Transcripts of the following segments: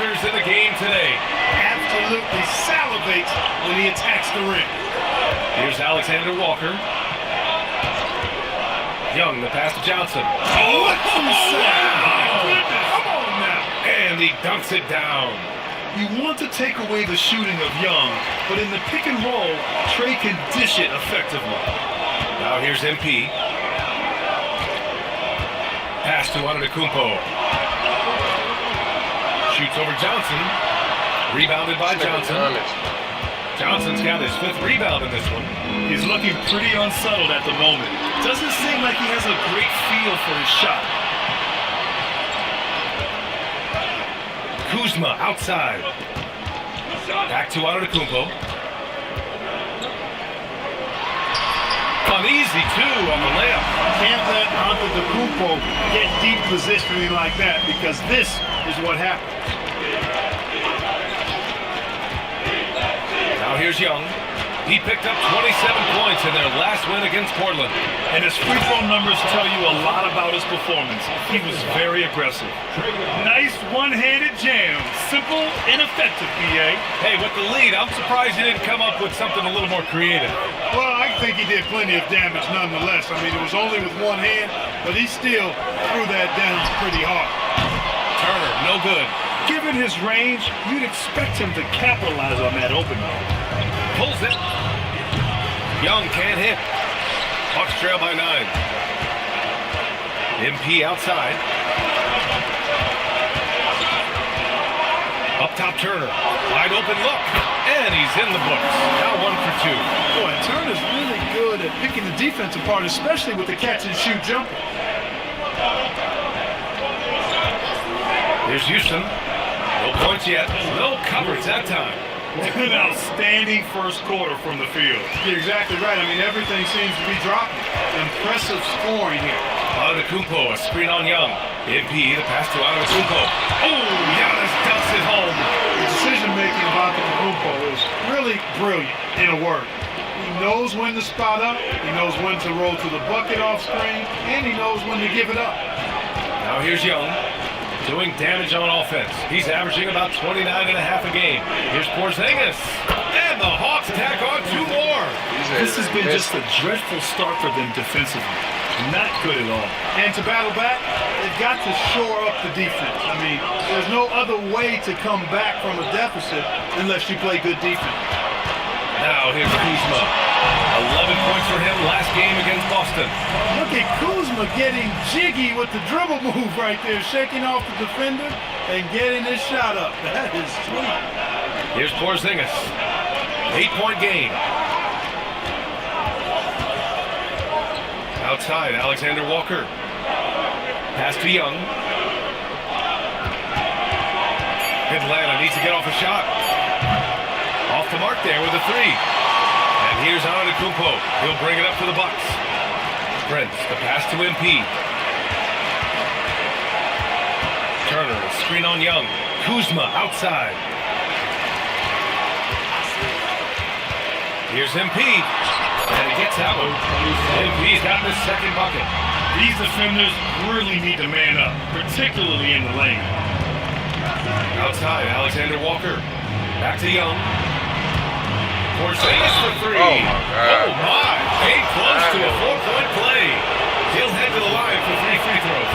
playmakers in the game today. Absolutely salivates when he attacks the rim. Here's Alexander Walker. Young, the pass to Johnson. Oh, what you say? Oh, goodness. Come on now. And he dunks it down. You want to take away the shooting of Young, but in the pick and roll, Trey can dish it effectively. Now here's MP. Pass to Antetokounmpo. Shoots over Johnson. Rebounded by Johnson. Johnson's got his 5th rebound in this one. He's looking pretty unsettled at the moment. Doesn't seem like he has a great feel for his shot. Kuzma outside. Back to Antetokounmpo. Uneasy two on the layup. Can't let Antetokounmpo get deep positioning like that, because this is what happens. Now here's Young. He picked up 27 points in their last win against Portland. And his free throw numbers tell you a lot about his performance. He was very aggressive. Nice one-handed jam. Simple and effective, PA. Hey, with the lead, I'm surprised he didn't come up with something a little more creative. Well, I think he did plenty of damage nonetheless. I mean, it was only with one hand, but he still threw that down pretty hard. Turner, no good. Given his range, you'd expect him to capitalize on that opening. Pulls it. Young can't hit. Bucks trail by 9. MP outside. Up top Turner. Wide open look. And he's in the books. Now 1 for 2. Boy, Turner's really good at picking the defense apart, especially with the catch and shoot jumper. Here's Houston. No points yet. No coverage that time. An outstanding first quarter from the field. You're exactly right. I mean, everything seems to be dropping. Impressive scoring here. Antetokounmpo, a screen on Young. MP, the pass to Antetokounmpo. Oh, Giannis dumps it home. The decision-making of Antetokounmpo is really brilliant, in a word. He knows when to spot up, he knows when to roll to the bucket off screen, and he knows when to give it up. Now here's Young. Doing damage on offense. He's averaging about 29.5 a game. Here's Porzingis. And the Hawks tack on 2 more. This has been just a dreadful start for them defensively. Not good at all. And to battle back, they've got to shore up the defense. I mean, there's no other way to come back from a deficit unless you play good defense. Now here's Kuzma. 11 points for him last game against Boston. Look at Kuzma getting jiggy with the dribble move right there, shaking off the defender and getting his shot up. That is sweet. Here's Porzingis. 8-point game. Outside, Alexander Walker. Pass to Young. Atlanta needs to get off a shot. Off the mark there with a 3. And here's Antetokounmpo. He'll bring it up for the Bucks. Prince, the pass to MP. Turner, screen on Young. Kuzma outside. Here's MP. And he gets out. MP's got his 2nd bucket. These defenders really need to man up, particularly in the lane. Outside, Alexander Walker. Back to Young. Porzingis for 3. Oh, my God. Oh, my. Came close to a 4-point play. He'll head to the line for 3 free throws.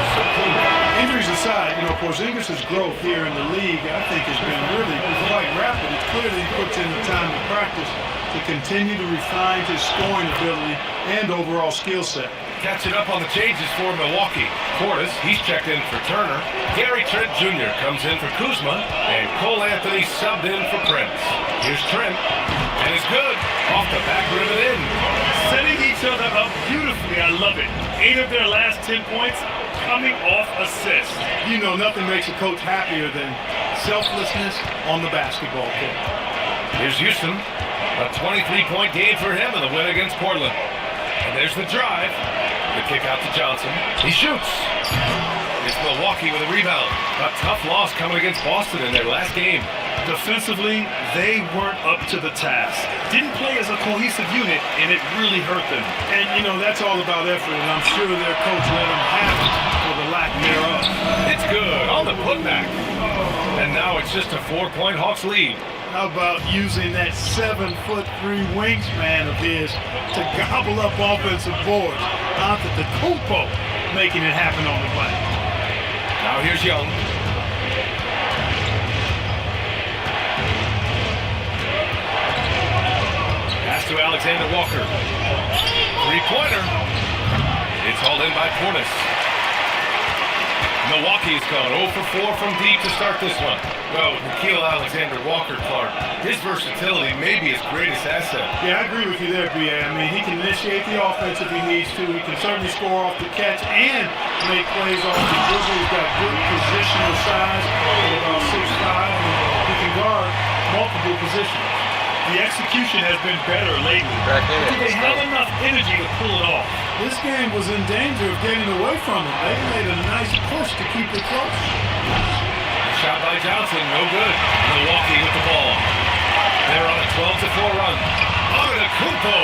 Injuries aside, Porzingis' growth here in the league, I think, has been really quite rapid. It's clear that he puts in the time to practice to continue to refine his scoring ability and overall skill set. Catching up on the changes for Milwaukee. Portis, he's checked in for Turner. Gary Trent Jr. comes in for Kuzma. And Cole Anthony subbed in for Prince. Here's Trent. And it's good. Off the back rim and in. Setting each other up beautifully. I love it. 8 of their last 10 points coming off assists. Nothing makes a coach happier than selflessness on the basketball court. Here's Houston. A 23-point game for him in the win against Portland. And there's the drive. The kick out to Johnson. He shoots. It's Milwaukee with a rebound. A tough loss coming against Boston in their last game. Defensively, they weren't up to the task. Didn't play as a cohesive unit, and it really hurt them. And, that's all about effort, and I'm sure their coach let them have it for the lack thereof. It's good on the putback. And now it's just a 4-point Hawks lead. How about using that 7'3" wingspan of his to gobble up offensive boards? Antetokounmpo making it happen on the play. Now here's Young. Pass to Alexander Walker. Three-pointer. It's hauled in by Portis. Milwaukee's gone 0 for 4 from deep to start this one. Well, Nikhil Alexander Walker, Clark, his versatility may be his greatest asset. Yeah, I agree with you there, B.A. I mean, he can initiate the offense if he needs to. He can certainly score off the catch and make plays off the dribble. He's got good positional size at about 6'5", and he can guard multiple positions. The execution has been better lately. Do they have enough energy to pull it off? This game was in danger of getting away from it. They made a nice push to keep it close. Shot by Johnson, no good. Milwaukee with the ball. They're on a 12-4 run. Antetokounmpo,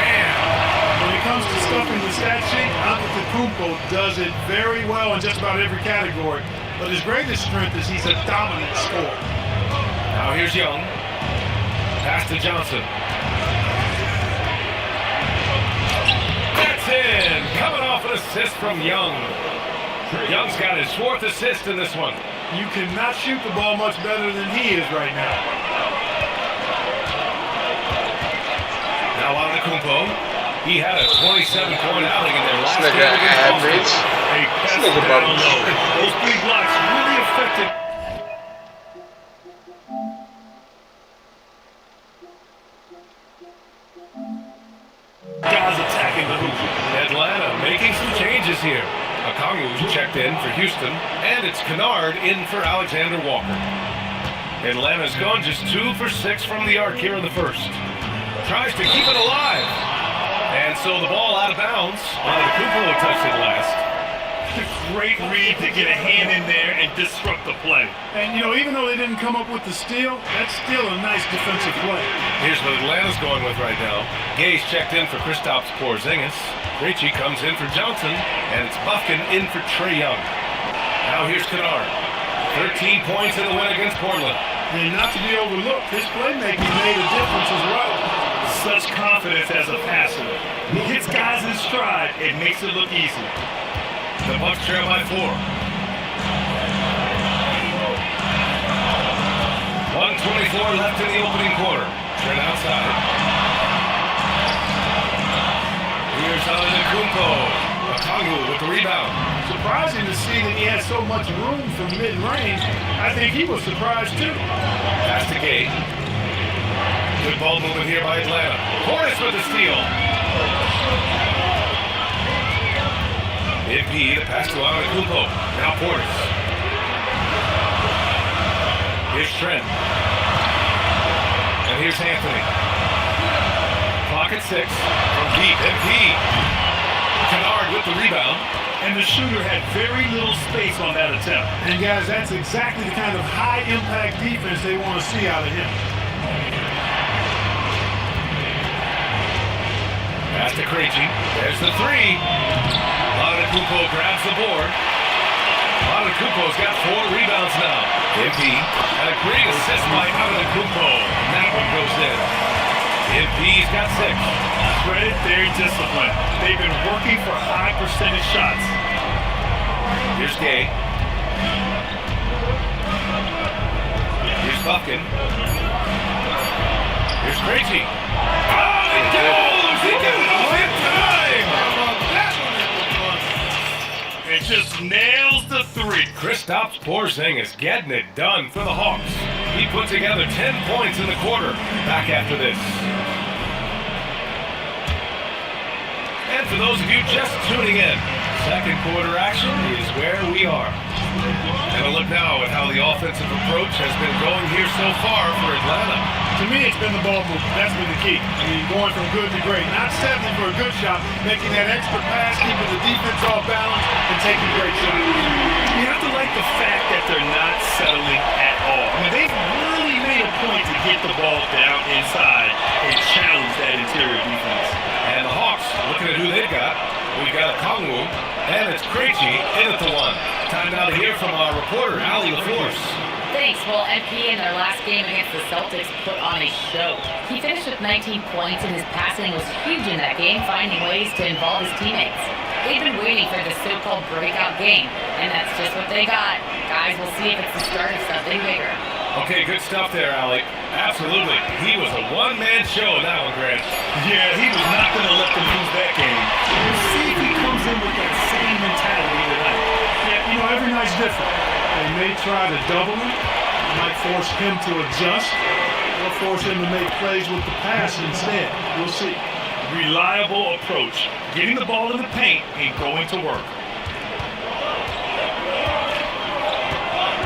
man. When it comes to stuffing the stat sheet, Antetokounmpo does it very well in just about every category. But his greatest strength is he's a dominant scorer. Now here's Young. Pass to Johnson. That's in. Coming off an assist from Young. Young's got his 4th assist in this one. You cannot shoot the ball much better than he is right now. Now Antetokounmpo. He had a 27-point outing in their last game against Boston. A pass down low. Those 3 blocks really affected. Guys attacking the hoop. Atlanta making some changes here. Okongwu's checked in for Houston, and it's Kennard in for Alexander Walker. Atlanta's gone just 2 for 6 from the arc here in the first. Tries to keep it alive. And so the ball out of bounds. Antetokounmpo touched it last. Great read to get a hand in there and disrupt the play. And, you know, even though they didn't come up with the steal, that's still a nice defensive play. Here's what Atlanta's going with right now. Gay's checked in for Kristaps Porzingis. Krejci comes in for Johnson, and it's Bufkin in for Trae Young. Now here's Kennard. 13 points in the win against Portland. And not to be overlooked, his playmaking made a difference as well. Such confidence as a passer. He hits guys in stride, it makes it look easy. The Bucks trail by 4. 1:24 left in the opening quarter. Turn outside. Here's Antetokounmpo. Okongwu with the rebound. Surprising to see that he has so much room from mid-range. I think he was surprised too. Pass to Gay. Good ball movement here by Atlanta. Portis with the steal. MP, the pass to Antetokounmpo. Now Portis. Here's Trent. And here's Anthony. Clock at 6. From deep. MP. Kennard with the rebound. And the shooter had very little space on that attempt. And guys, that's exactly the kind of high-impact defense they want to see out of him. Pass to Krejci. There's the 3. Antetokounmpo grabs the board. Antetokounmpo's got 4 rebounds now. MP. And a great assist by Antetokounmpo. And that one goes in. MP's got 6. Credit their discipline. They've been working for high percentage shots. Here's Gay. Here's Bufkin. Here's Krejci. Oh, it goes! It goes in time! It just nails the 3. Kristaps Porzingis getting it done for the Hawks. He put together 10 points in the quarter. Back after this. And for those of you just tuning in, second quarter action is where we are. And a look now at how the offensive approach has been going here so far for Atlanta. To me, it's been the ball movement. That's been the key. I mean, going from good to great. Not settling for a good shot, making that extra pass, keeping the defense off balance, and taking great shots. You have to like the fact that they're not settling at all. I mean, they've really made a point to get the ball down inside and challenge that interior defense. And the Hawks, looking at who they've got, we've got Okongwu, and it's Krejci in at the 1. Time now to hear from our reporter, Allie LaForce. Thanks. Well, MP in their last game against the Celtics put on a show. He finished with 19 points, and his passing was huge in that game, finding ways to involve his teammates. They've been waiting for this so-called breakout game, and that's just what they got. Guys, we'll see if it's the start of something bigger. Okay, good stuff there, Alec. Absolutely. He was a one-man show in that one, Grant. Yeah, he was not going to let them lose that game. We'll see if he comes in with that same mentality tonight. Yeah, every night's different. They may try to double him, might force him to adjust, or force him to make plays with the pass instead. We'll see. Reliable approach. Getting the ball in the paint and going to work.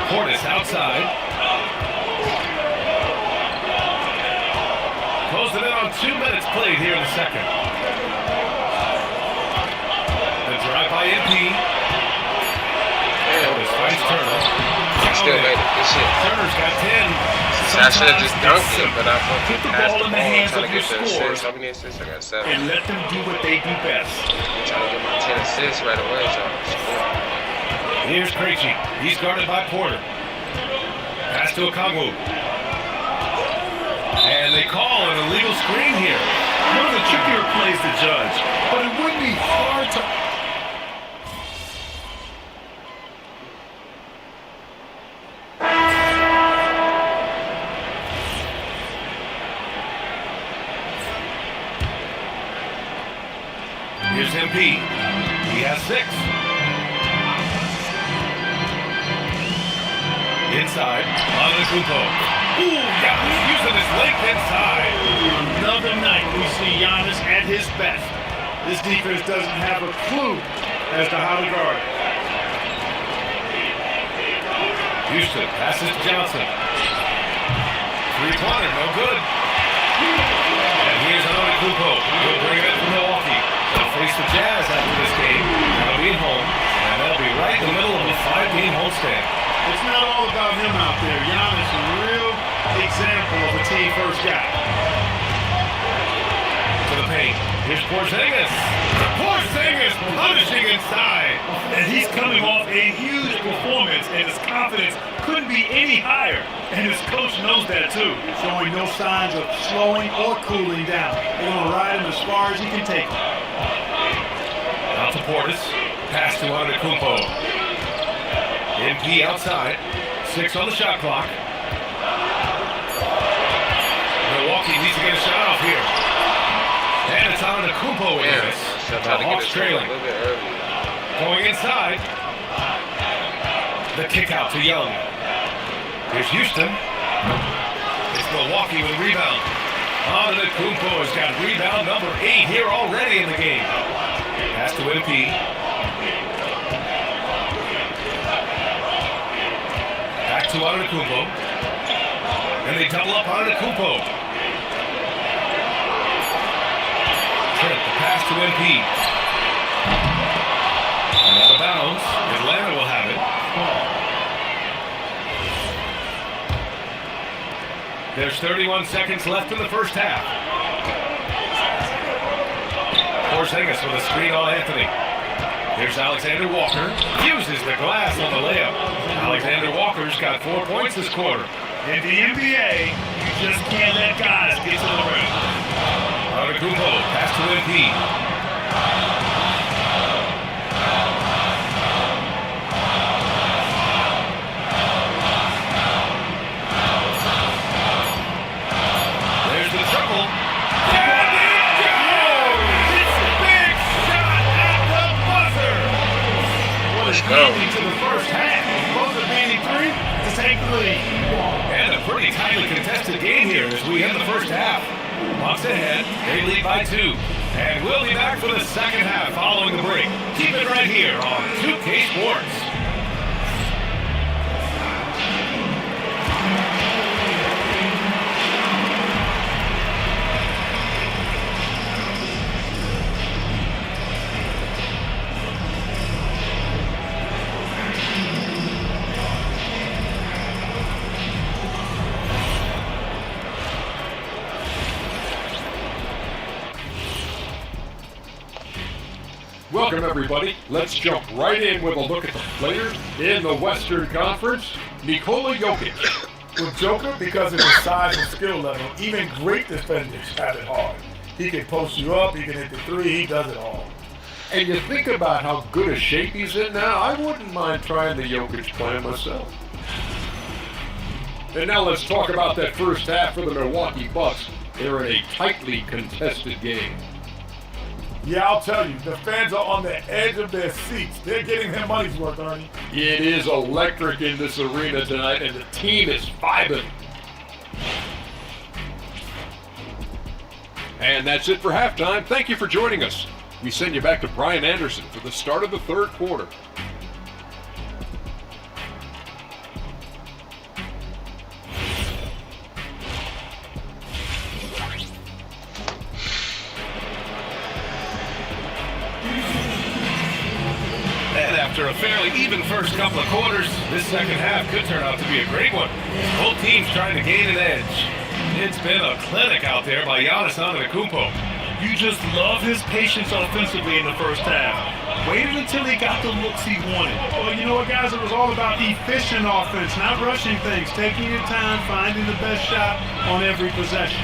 Portis outside. Closing in on 2 minutes played here in the second. The drive by MP. Portis finds Turner. Still made it. Good shit. Turner's got 10. I should have just dunked it, but I Put the passed ball in the hands trying of to your get the scorers assists. How many assists? I got 7. and let them do what they do best. I'm trying to get my 10 assists right away, John. Here's Krejci. He's guarded by Porter. Pass to Okongwu. And they call an illegal screen here. One of the trickier plays to judge, but it would be hard to... Here's MP. He has 6. Inside. Antetokounmpo. Ooh, Giannis using his length inside. Another night we see Giannis at his best. This defense doesn't have a clue as to how to guard. Houston passes to Johnson. 3-pointer, no good. And here's Antetokounmpo. He'll bring it up from Milwaukee. They'll face the Jazz after this game. They'll be at home, and they'll be right in the middle of a 5-game homestand. It's not all about him out there. Giannis, a real example of a team first guy. To the paint. Here's Porzingis. Porzingis punishing inside. And he's coming off a huge performance, and his confidence couldn't be any higher. And his coach knows that too. Showing no signs of slowing or cooling down. They're going to ride him as far as he can take him. Out to Portis. Pass to Antetokounmpo. MP outside. 6 on the shot clock. Milwaukee needs to get a shot off here. And it's Antetokounmpo with this. The Hawks trailing. A little bit early. Going inside. The kick out to Young. Here's Houston. It's Milwaukee with a rebound. Antetokounmpo has got rebound number 8 here already in the game. Pass to MP. Back to Antetokounmpo. And they double up Antetokounmpo. Trent, the pass to MP. And out of bounds. Atlanta will have it. There's 31 seconds left in the first half. Porzingis with a screen on Anthony. Here's Alexander Walker. Uses the glass on the layup. Alexander Walker's got 4 points this quarter. In the NBA, you just can't let guys get to the rim. Antetokounmpo, pass to MP. There's the triple. And it goes! It's a big shot at the buzzer. Let's go. Ending to the first half. Both are beating 3 to take the lead. And a pretty tightly contested game here as we end the first half. Bucks ahead, they lead by 2. And we'll be back for the second half following the break. Keep it right here on 2K Sports. Welcome, everybody. Let's jump right in with a look at the players in the Western Conference. Nikola Jokic. With Joker, because of his size and skill level, even great defenders have it hard. He can post you up, he can hit the three, he does it all. And you think about how good a shape he's in now, I wouldn't mind trying the Jokic plan myself. And now let's talk about that first half for the Milwaukee Bucks. They're in a tightly contested game. Yeah, I'll tell you, the fans are on the edge of their seats. They're getting their money's worth, Ernie. It is electric in this arena tonight, and the team is vibing. And that's it for halftime. Thank you for joining us. We send you back to Brian Anderson for the start of the third quarter. And after a fairly even first couple of quarters, this second half could turn out to be a great one. Both teams trying to gain an edge. It's been a clinic out there by Giannis Antetokounmpo. You just love his patience offensively in the first half. Waited until he got the looks he wanted. Well, you know what, guys? It was all about efficient offense, not rushing things, taking your time, finding the best shot on every possession.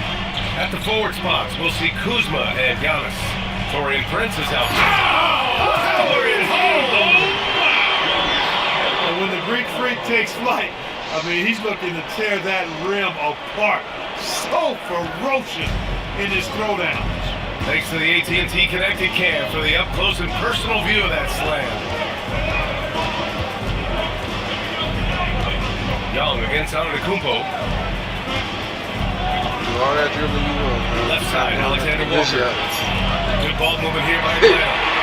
At the forward spots, we'll see Kuzma and Giannis. Torian Prince is out. Power is And when the Greek Freak takes flight, I mean, he's looking to tear that rim apart. So ferocious in his throwdowns. Thanks to the AT&T Connected Cam for the up-close and personal view of that slam. Young against Antetokounmpo. All that dribble you want, man. Left side, Alexander Good Walker. shots. Good ball movement here by Atlanta.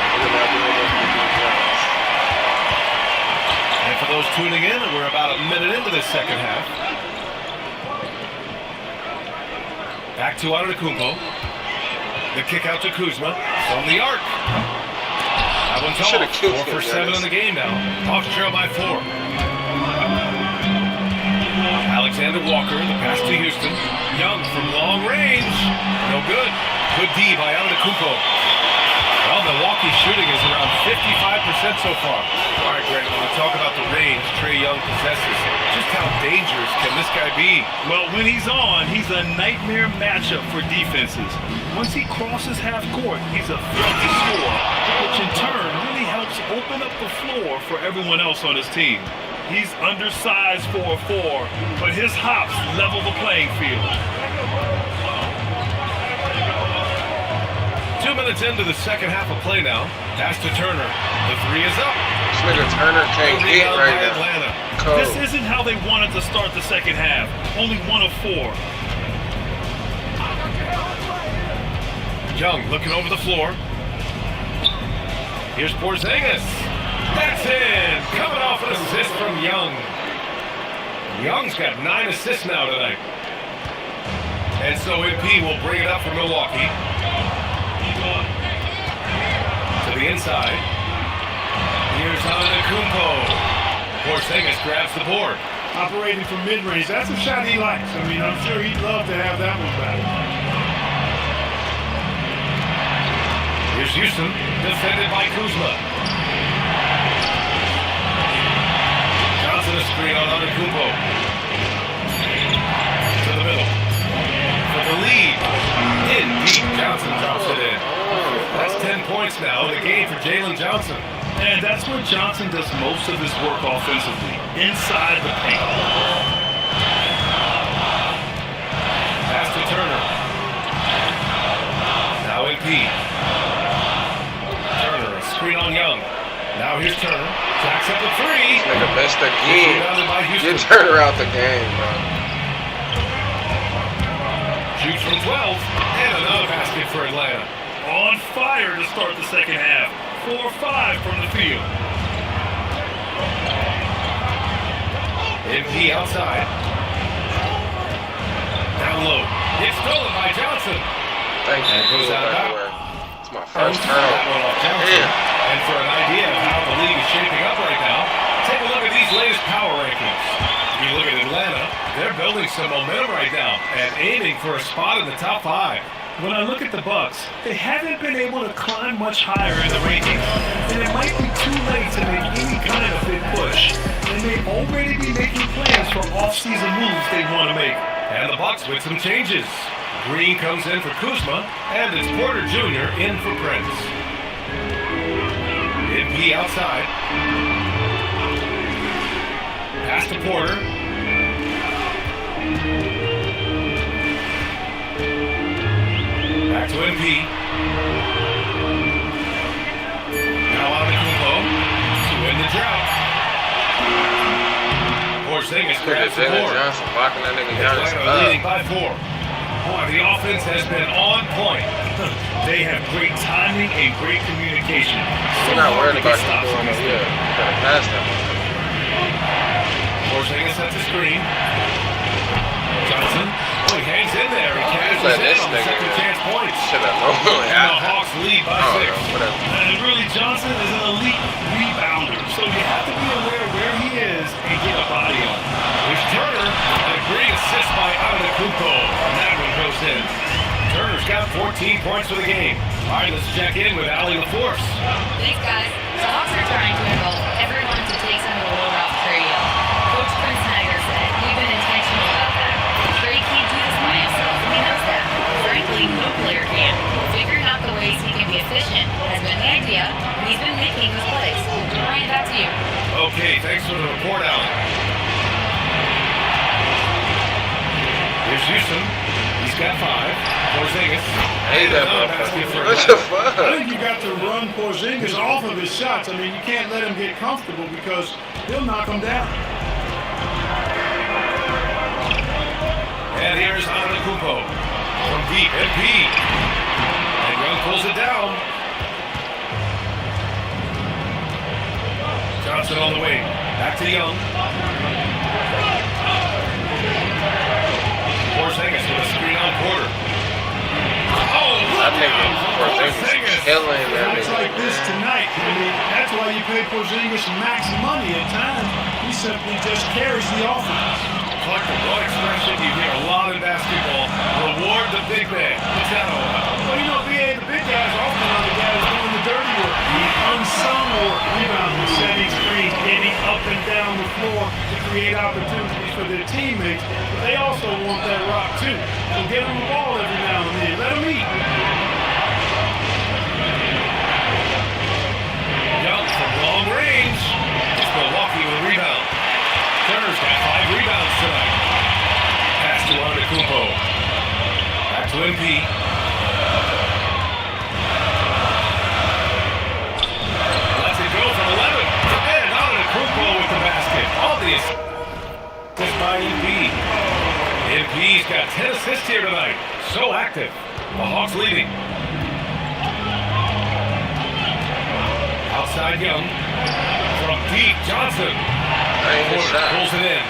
And for those tuning in, we're about a minute into this second half. Back to Antetokounmpo. The kick out to Kuzma from the arc. That one's off. 4 for 7 in the game now. Hawks trail by 4. Alexander Walker, the pass to Houston. Young from long range. No good. Good D by Antetokounmpo. Well, Milwaukee's shooting is around 55% so far. All right, Grant, when we talk about the range Trae Young possesses, just how dangerous can this guy be? Well, when he's on, he's a nightmare matchup for defenses. Once he crosses half court, he's a threat to score, which in turn really helps open up the floor for everyone else on his team. He's undersized for a 4, but his hops level the playing field. 2 minutes into the second half of play now. Pass to Turner. The 3 is up. This nigga Turner can't get Rebound right by now. Atlanta. Cold. This isn't how they wanted to start the second half. Only 1 of 4. Young looking over the floor. Here's Porzingis. That's in. Coming off an assist from Young. Young's got 9 assists now tonight. And so MP will bring it up for Milwaukee. To the inside. Here's Antetokounmpo. Porzingis grabs the board. Operating from mid-range, that's a shot he likes. I mean, I'm sure he'd love to have that one back. Here's Houston, defended by Kuzma. Johnson a screen on Antetokounmpo. To the middle. For the lead. In deep, Johnson drops it in. That's 10 points now in the game for Jalen Johnson. And that's where Johnson does most of his work offensively, inside the paint. Pass to Turner. Now in P. Turner, a screen on Young. Now here's Turner. Jacks up the 3. This nigga missed again. Rebounded by Houston. Get Turner out the game, bro. Shoots from 12. And another basket for Atlanta. On fire to start the second half. 4-5 from the field. MP outside. Down low. It's stolen by Johnson. Thank you. And goes out of Everywhere. bounds. It's my first That one turnover. off Johnson. Damn. And for an idea of how the league is shaping up right now, take a look at these latest power rankings. You look at Atlanta, they're building some momentum right now and aiming for a spot in the top 5. When I look at the Bucks, they haven't been able to climb much higher in the rankings, and it might be too late to make any kind of big push. They may already be making plans for off-season moves they want to make. And the Bucks with some changes. Green comes in for Kuzma, and it's Porter Jr. in for Prince. MP outside. Pass to Porter. Back to MP. Now out of Kumpo to win the drought. Porzingis grabs the board. Johnson blocking that nigga Giannis Atlanta up. leading by 4. Boy, the offense has been on point. They have great timing and great communication. I'm not worried about him doing it here. You gotta pass that one. Porzingis sets the screen. Johnson, oh, he hangs in there. He cashes Let in this on the nigga second chance points. Should have known. And the Hawks lead by 6. Whatever. And really, Johnson is an elite rebounder, so you have to be aware where he is and get a body on him. Here's Turner, and a great assist by Antetokounmpo, and that one goes in. Turner's got 14 points for the game. All right, let's check in with Allie LaForce. Thanks, guys. The Hawks are trying to involve everyone to take some of the load off Trey. Coach Prince Snyder said we've been intentional about that. Trey can't do this by himself, and he knows that. Frankly, no player can. Figuring out the ways he can be efficient has been the idea, and he's been making those plays. Ryan, back to you. Okay, thanks for the report, Allie. Here's Houston. He's got 5. Porzingis. Hey, that motherfucker. What the fuck? I think you got to run Porzingis off of his shots. I mean, you can't let him get comfortable because he'll knock him down. And here's Antetokounmpo from deep. MP. And Young pulls it down. Johnson on the wing. Back to Young. Porzingis with a screen on Porter. Oh, That nigga Porzingis killing that It's nigga. like this tonight. I mean, that's why you pay Porzingis max money at times. He simply just carries the offense. Clark, one expression you hear a lot in basketball. Reward the big man. What's that all about? Well, you know, BA, the big guys often are the guys doing the dirty work, the unsung work, rebounding, setting screens, getting up and down the floor to create opportunities for their teammates. But they also want that rock too. So give them the ball every now and then. Let them eat. Young from long range. It's Milwaukee with a rebound. Turner's got 5 rebounds tonight. Pass to Antetokounmpo. Back to MP. Lets it go from 11. And Antetokounmpo with the basket. All the assists by MP. MP's got 10 assists here tonight. So active. The Hawks leading. Outside Young. From deep, Johnson. Porter pulls it in.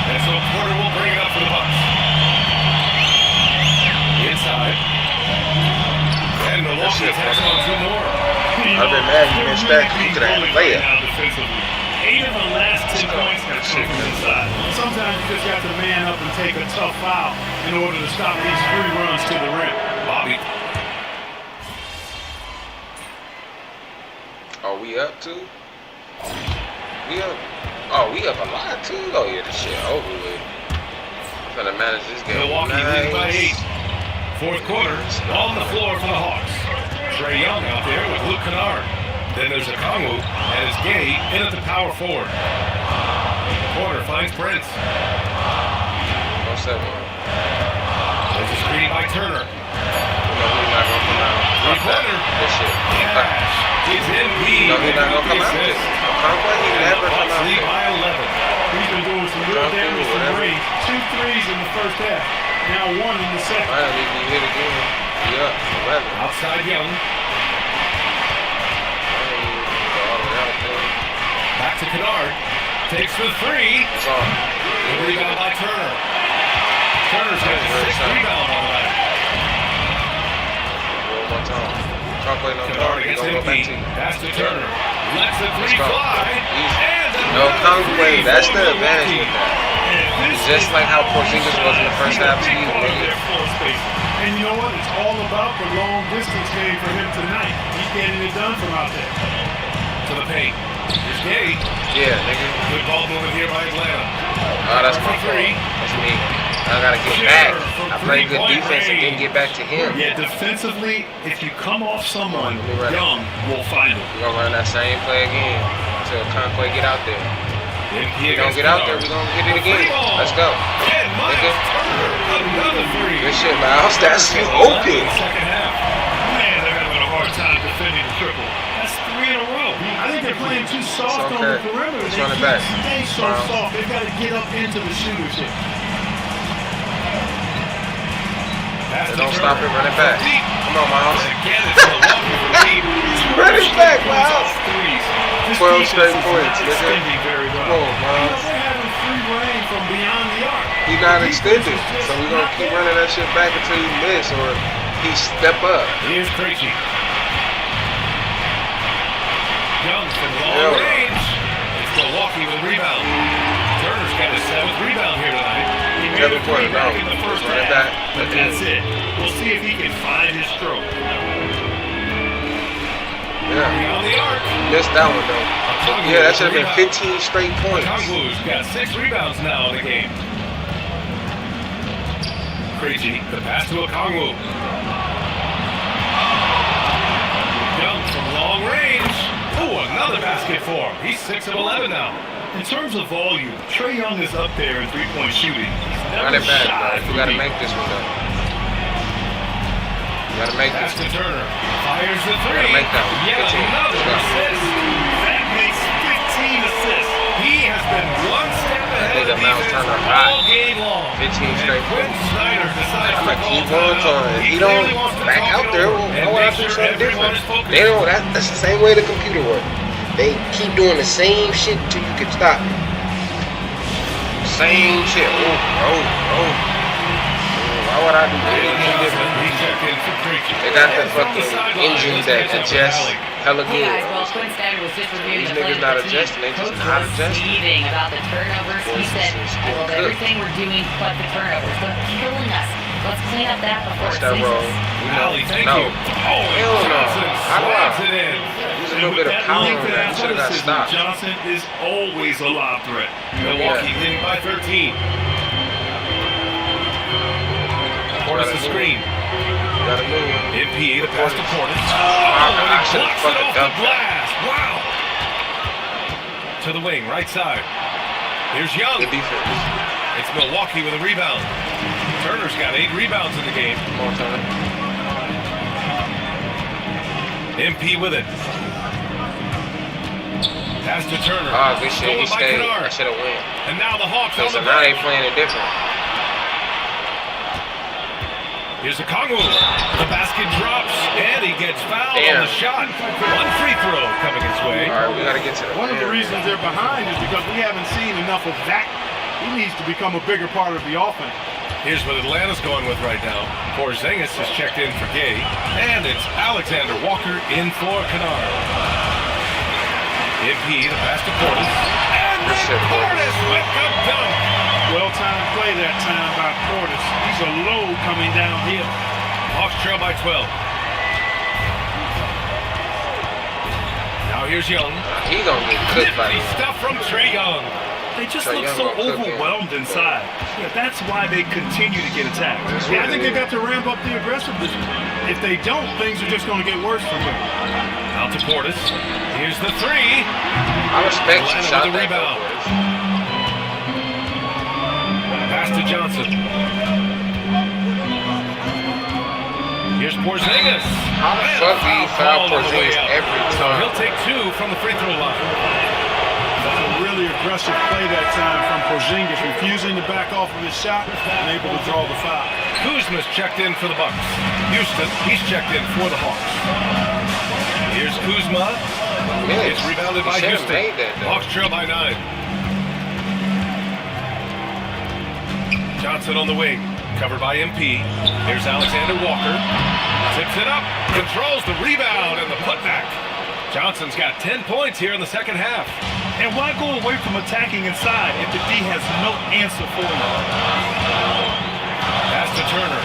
And so Porter will bring it up for the Bucks. Inside. And Milwaukee attacks on 2 more. I've been mad he missed that. He could have had a layup. 8 of the last 10 points have come from inside. Sometimes you just got to man up and take a tough foul in order to stop these free runs to the rim. Bobby. Are we up too? We up? Oh, we up a lot too? Oh yeah, this shit over with. I'm gonna manage this game. Milwaukee leading by 8. Fourth quarter, on the floor for the Hawks. Trae Young out there with Luke Kennard. Then there's a Kongwu, and it's Gay in at the power forward. Porter finds Prince. 1-7. There's a screen by Turner. No, he's not gonna come out. Fuck that. This shit. Cash. It's MP. No, he's not gonna come out there. Conklin, he never come Hawks out lead there. by 11. He's been doing some real damage to the range. 2 threes in the first half. Now 1 in the second. Finally, he hit again. Yeah, 11. Outside Young. Back to Kennard. Takes the 3. It's on. The rebound by Turner. Turner's got 6 rebounds on that. One more time. Conklin no Kennard guard. He's against gonna go back MP. to you. Pass to Turner. Lets the 3 go. fly. Easy. And No another Conklin. 3 That's for the advantage Milwaukee. with that. It's just like how Porzingis was in the first half to you, nigga. And you know what? It's all about the long distance game for him tonight. He's getting it done from out there. To the paint. Here's Gay. Yeah, nigga. Good ball movement here by Atlanta. Oh, that's my fault. That's me. I gotta get back. I played good defense and didn't get back to him. Yeah, defensively, if you come off someone, Young will find him. We're gonna run that same play again until Conquay get out there. We don't get out there, we're gonna get it again. Let's go. And Miles Turner, another three. Good shit, Miles. That's open. Second half. Man, they're having a hard time defending the triple. That's 3 in a row. I think they're playing too soft on the perimeter. Let's They run it can't back. stay so soft. They've got to get up into the shooters here. They don't stop it, run it back. Come on, Miles. Again, it's Milwaukee for the lead. Run it back, Miles. 12 straight points, nigga. Extending very Come well. on, Miles. They're having free reign from beyond the arc. He not extended, so we're gonna keep running that shit back until he miss or he step up. Here's Krejci. Young from long range. It's Milwaukee with a rebound. Turner's got his 7th rebound here tonight. Every quarter, no. In the first Run it half, back. but that's it. We'll see if he can find his stroke. Yeah, On the arc. missed that one though. Yeah, that should have been 15 straight points. Kongu's got 6 rebounds now in the game. Krejci, the pass to Okongwu. Young from long range. Oh, another basket for him. He's 6 of 11 now. In terms of volume, Trae Young is up there in three-point shooting. He's Run never it back, shy bro. from You gotta deep. make this one though. You gotta make Pass this to one. Turner. Fires the 3. Gotta make that one. Yet 15. another Let's go. assist. That makes 15 assists. He has been one step ahead nigga of Miles defense Turner all hot. game long. 15 straight And Quinn points. Snyder decides I'm to gonna call keep on timeout. trying. If he clearly don't wants to back talk out it there, over and why would I make do sure something everyone different? is focused. They don't. That's the same way the computer works. They keep doing the same shit till you can stop it. Same shit. Why would I do anything different? He checked in for Krejci. They got the And from the fucking sideline, engines let's that catch up with adjust Alec. hella Hey guys, good. well, Quinn Snyder was just reviewing These the play niggas of not the team. adjusting, they just Coach not was adjusting. seething about the turnovers. He said, I love everything we're doing but the turnovers. They're killing us. Let's clean up that before Watch it that sinks roll. us. Ali, thank No. you. Oh, Hell and no. Johnson How do I? slams it in. Use a And little with bit of that power length on and that. Should have got athleticism, stopped. Johnson is always a lob threat. Milwaukee leading by 13. Portis the screen. You gotta move. MP, the pass to Portis. I And he should've blocks it fucking off the dunked that. glass. Wow. To the wing, right side. Here's Young. Good defense. It's Milwaukee with a rebound. Turner's got 8 rebounds in the game. Come on, Turner. MP with it. Pass to Turner. Ah, good shit. He Stolen by stayed. Kennard. I should have went. And now the Hawks on So the now they bench. playing it different. Here's the Kongu. The basket drops, and he gets fouled Damn. on the shot. One free throw coming his way. All right, we gotta get to the One of the rim. reasons they're behind is because we haven't seen enough of that. He needs to become a bigger part of the offense. Here's what Atlanta's going with right now. Porzingis is checked in for Gay, and it's Alexander Walker in for Kennard. MP, the pass to Portis. And Good shit, then Portis with the dunk. Well-timed play that time by Portis. He's a load coming downhill. Hawks trail by 12. Now here's Young. He gonna get cooked by Nifty this. stuff from Trae Young. They just Trae look Young so gonna cook him. overwhelmed inside. Yeah, that's why they continue to get attacked. Yeah, I think they got to ramp up the aggressiveness. If they don't, things are just going to get worse from them. Out to Portis. Here's the 3. I respect you Atlanta shot with the that rebound. though, Pass to Johnson. Here's Porzingis. How the And fuck a do you foul foul call on the way Porzingis out. every So time? he'll take 2 from the free throw line. That's a really aggressive play that time from Porzingis, refusing to back off of his shot and able to draw the foul. Kuzma's checked in for the Bucks. Houston, he's checked in for the Hawks. Here's Kuzma. Yes. It's rebounded He by should've Houston. made that, though. Hawks trail by 9. Johnson on the wing, covered by MP. Here's Alexander Walker. Tips it up, controls the rebound and the putback. Johnson's got 10 points here in the second half. And why go away from attacking inside if the D has no answer for you? Pass to Turner.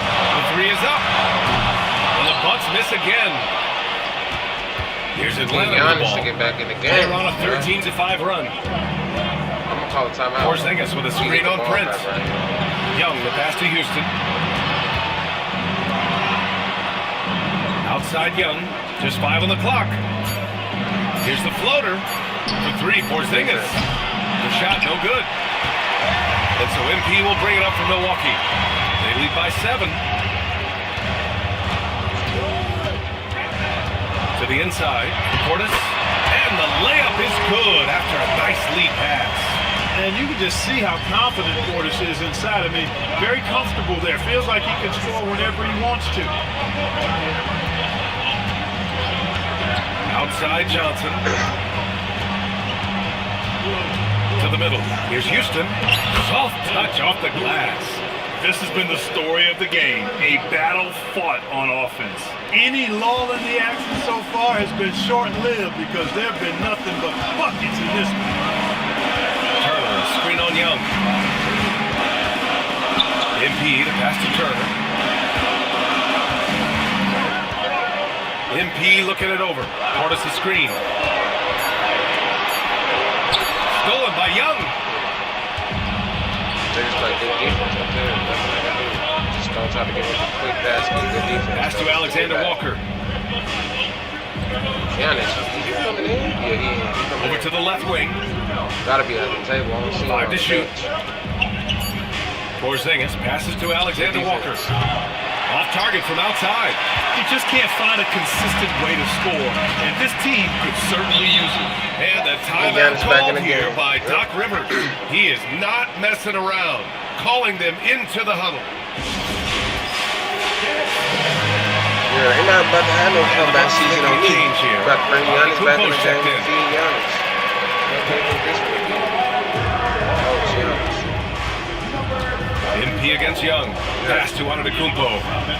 three is up. And the Bucks miss again. Here's Atlanta with the Giannis ball. to get back in the game. They're on a 13-5 run. I'm gonna call a timeout. Porzingis with a screen on Prince. Young, the pass to Houston. Outside Young, just 5 on the clock. Here's the floater. For three, Porzingis. The shot, no good. And so MP will bring it up for Milwaukee. They lead by 7. To the inside, Portis. And the layup is good after a nice lead pass. And you can just see how confident Portis is inside. I mean, very comfortable there. Feels like he can score whenever he wants to. Outside Johnson. To the middle. Here's Houston. Soft touch off the glass. This has been the story of the game, a battle fought on offense. Any lull in the action so far has been short-lived because there have been nothing but buckets in this one. Turner, screen on Young. MP, the pass to Turner. MP looking it over. Portis the screen. Stolen by Young. They just play good defense up there. That's what they do. Just don't try to give up a quick pass. Get good defense. Pass to Alexander Walker. Giannis, he coming in? Yeah, he coming Over in. to the left wing. Gotta be at the table. I don't see him 5 on to the shoot. bench. Porzingis passes to Alexander Walker. Off target from outside. You just can't find a consistent way to score, and this team could certainly use it. And the timeout Giannis back in called the here game. by Doc Rivers. He is not messing around, calling them into the huddle. Yeah, they're not about to have no comeback season on me. Change here. About to bring Giannis back in the checked game in. and feed Giannis. Can't take it this way. Oh, Giannis. MP against Young. Pass to Antetokounmpo.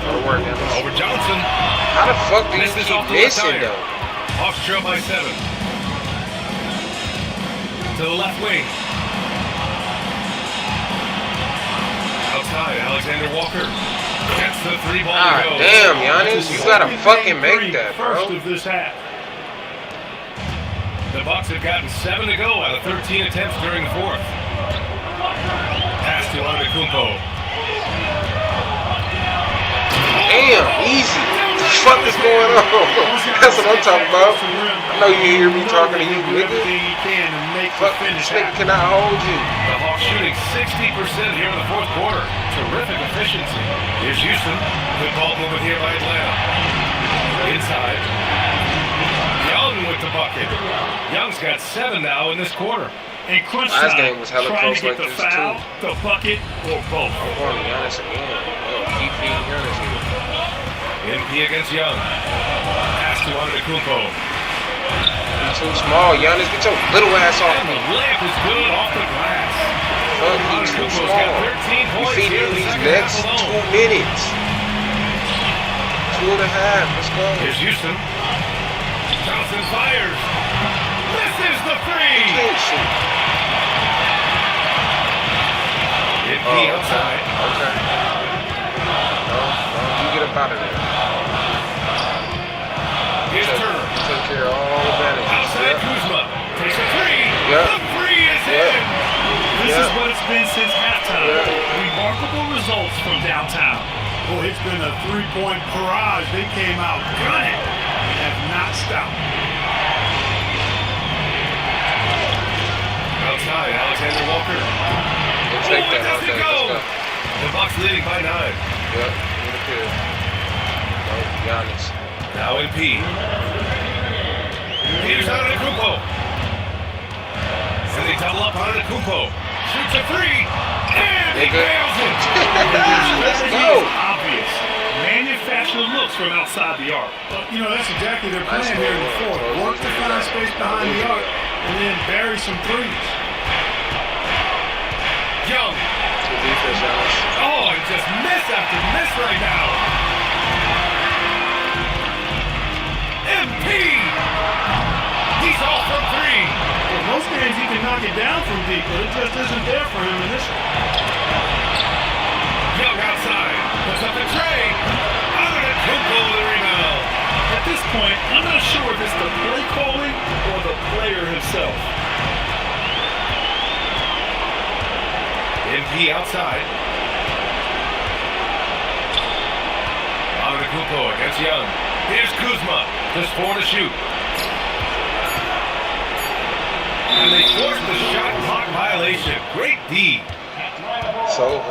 Go to work, Giannis. Over Johnson. How the fuck do you Misses keep off the left missing, iron. though? Off trail by 7. To the left wing. Outside, Alexander Walker. Gets the 3-ball Ah, to go. damn, Giannis. You gotta fucking make that, First bro. of this half. The Bucks have gotten 7 to go out of 13 attempts during the 4th. Pass to Antetokounmpo. Damn, easy. What the fuck is going on? That's what I'm talking about. I know you hear me talking to you, Do nigga. everything he can to make the Fuck, finish this nigga happen. cannot hold you. The Hawks shooting 60% here in the 4th quarter. Terrific efficiency. Here's Houston. Good ball movement here by Atlanta. Inside. Young with the bucket. Young's got 7 now in this quarter. In crunch Last time, game was hella try to close get like the this, foul, too. the bucket, or both. I'm going to Giannis again. Yo, keep feeding Giannis here. MP against Young. Pass to Antetokounmpo. He's too small. Giannis, get your little ass off And me. the layup is good off the glass. Fuck, he's too Antetokounmpo's small. got 13 You points feed here him in the these second half next alone. 2 minutes. 2.5. Let's go. Here's Houston. Johnson fires. Misses the 3. Can't shoot. MP Oh, outside. okay. No, you get up out of there. Here's Turner. You took care of all the advantages. Outside Yeah. Kuzma. Takes a 3. Yeah. The 3 is Yeah. in. This Yeah. is what it's been since halftime. Yeah. Remarkable results from downtown. Boy, it's been a three-point barrage. They came out gunning and have not stopped. Outside, Alexander Walker. We'll take Oh, it that all doesn't day. go. Let's go. The Bucks leading by 9. Yep, get a kill. No, Giannis. Now MP. Here's Antetokounmpo. And they double up Antetokounmpo. Shoots a 3. And he Nigga. nails it. Let's Strategy go. is obvious. Manufacture looks from outside the arc. But, you know, that's exactly their plan Nice here in the score. fourth. Work to find space behind the arc and then bury some threes. Young. Good defense, Giannis. Oh, and just miss after miss right now. MP. He's off from 3. Well, most games he can knock it down from deep, but it just isn't there for him in this one. Young outside. Puts up a Trey. Antetokounmpo with a rebound. At this point, I'm not sure if it's the play calling or the player himself. MP outside. Antetokounmpo against Young. Here's Kuzma. Just 4 to shoot. And they forced the shot clock violation. Great D. It's over.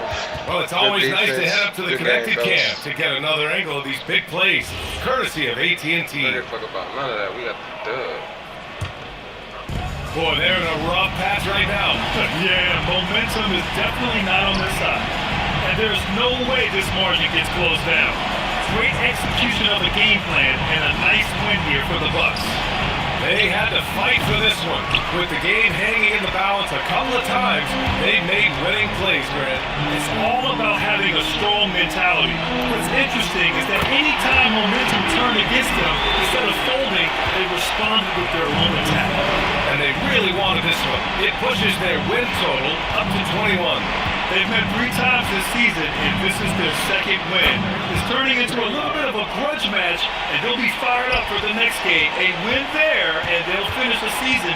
Well, it's always nice to head up to the connected cam to get another angle of these big plays, courtesy of AT&T. Don't give a fuck about none of that. We got the dub. Boy, they're in a rough patch right now. Yeah, momentum is definitely not on this side. And there's no way this margin gets closed down. Great execution of the game plan and a nice win here for the Bucks. They had to fight for this one. With the game hanging in the balance a couple of times, they made winning plays, Grant. It's all about having a strong mentality. What's interesting is that any time momentum turned against them, instead of folding, they responded with their own attack. And they really wanted this one. It pushes their win total up to 21. They've met 3 times this season, and this is their second win. It's turning into a little bit of a grudge match, and they'll be fired up for the next game. A win there, and they'll finish the season